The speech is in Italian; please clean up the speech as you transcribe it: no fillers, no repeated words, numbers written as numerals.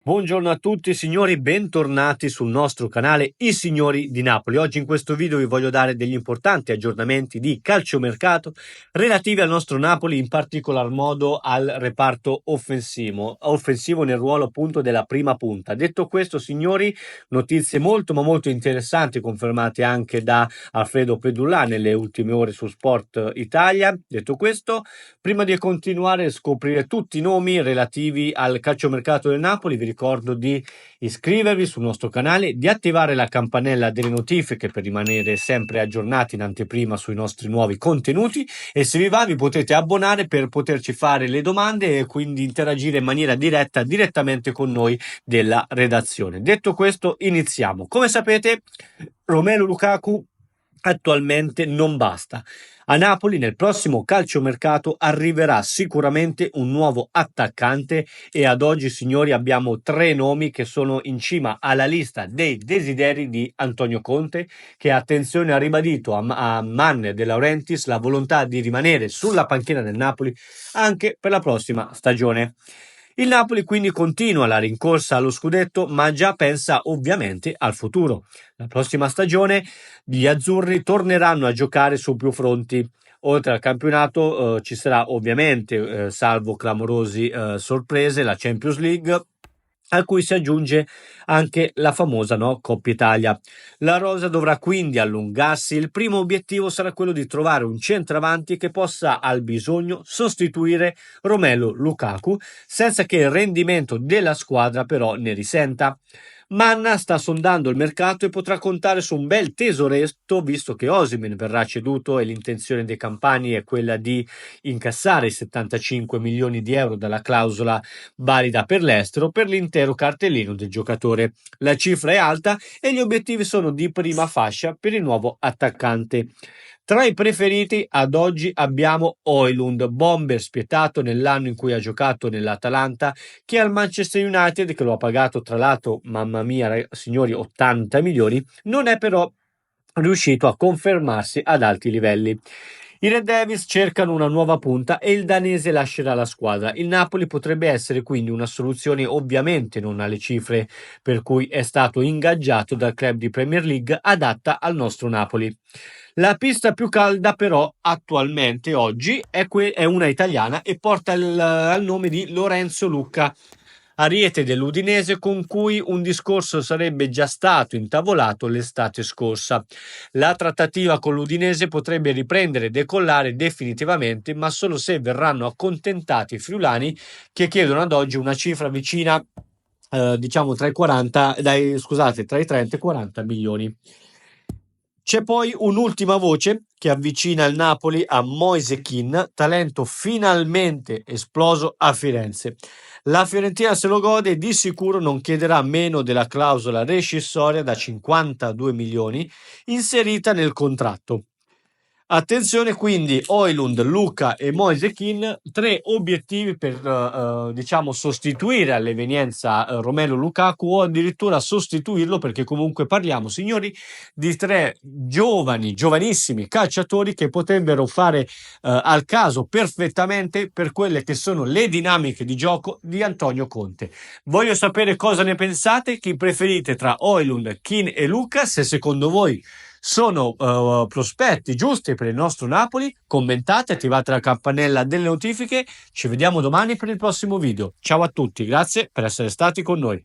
Buongiorno a tutti signori, bentornati sul nostro canale I Signori di Napoli. Oggi in questo video vi voglio dare degli importanti aggiornamenti di calciomercato relativi al nostro Napoli, in particolar modo al reparto offensivo nel ruolo appunto della prima punta. Detto questo signori, notizie molto interessanti confermate anche da Alfredo Pedulla nelle ultime ore su Sport Italia. Detto questo, prima di continuare a scoprire tutti i nomi relativi al calciomercato del Napoli, vi ricordo di iscrivervi sul nostro canale, di attivare la campanella delle notifiche per rimanere sempre aggiornati in anteprima sui nostri nuovi contenuti, e se vi va vi potete abbonare per poterci fare le domande e quindi interagire in maniera direttamente con noi della redazione. Detto questo, iniziamo. Come sapete, Romelu Lukaku attualmente non basta. A Napoli nel prossimo calciomercato arriverà sicuramente un nuovo attaccante e ad oggi, signori, abbiamo 3 nomi che sono in cima alla lista dei desideri di Antonio Conte, che, attenzione, ha ribadito a Man De Laurentiis la volontà di rimanere sulla panchina del Napoli anche per la prossima stagione. Il Napoli quindi continua la rincorsa allo scudetto, ma già pensa ovviamente al futuro. La prossima stagione gli azzurri torneranno a giocare su più fronti. Oltre al campionato ci sarà ovviamente, salvo clamorosi sorprese, la Champions League, a cui si aggiunge anche la famosa Coppa Italia. La rosa dovrà quindi allungarsi. Il primo obiettivo sarà quello di trovare un centravanti che possa al bisogno sostituire Romelu Lukaku, senza che il rendimento della squadra però ne risenta. Manna sta sondando il mercato e potrà contare su un bel tesoretto, visto che Osimhen verrà ceduto e l'intenzione dei campani è quella di incassare i 75 milioni di euro dalla clausola valida per l'estero per l'intero cartellino del giocatore. La cifra è alta e gli obiettivi sono di prima fascia per il nuovo attaccante. Tra i preferiti ad oggi abbiamo Højlund, bomber spietato nell'anno in cui ha giocato nell'Atalanta, che al Manchester United, che lo ha pagato tra l'altro, mamma mia signori, 80 milioni, non è però riuscito a confermarsi ad alti livelli. I Red Devils cercano una nuova punta e il danese lascerà la squadra. Il Napoli potrebbe essere quindi una soluzione, ovviamente non alle cifre per cui è stato ingaggiato dal club di Premier League, adatta al nostro Napoli. La pista più calda però attualmente oggi è una italiana e porta il nome di Lorenzo Lucca, ariete dell'Udinese, con cui un discorso sarebbe già stato intavolato l'estate scorsa. La trattativa con l'Udinese potrebbe riprendere e decollare definitivamente, ma solo se verranno accontentati i friulani, che chiedono ad oggi una cifra vicina, diciamo tra i 30 e i 40 milioni. C'è poi un'ultima voce che avvicina il Napoli a Moise Kean, talento finalmente esploso a Firenze. La Fiorentina se lo gode e di sicuro non chiederà meno della clausola rescissoria da 52 milioni inserita nel contratto. Attenzione quindi, Højlund, Luca e Moise Kean, 3 obiettivi per diciamo sostituire all'evenienza Romelu Lukaku, o addirittura sostituirlo, perché comunque parliamo, signori, di 3 giovanissimi calciatori che potrebbero fare al caso perfettamente per quelle che sono le dinamiche di gioco di Antonio Conte. Voglio sapere cosa ne pensate, chi preferite tra Højlund, Kean e Luca, se secondo voi sono prospetti giusti per il nostro Napoli. Commentate, attivate la campanella delle notifiche. Ci vediamo domani per il prossimo video. Ciao a tutti, grazie per essere stati con noi.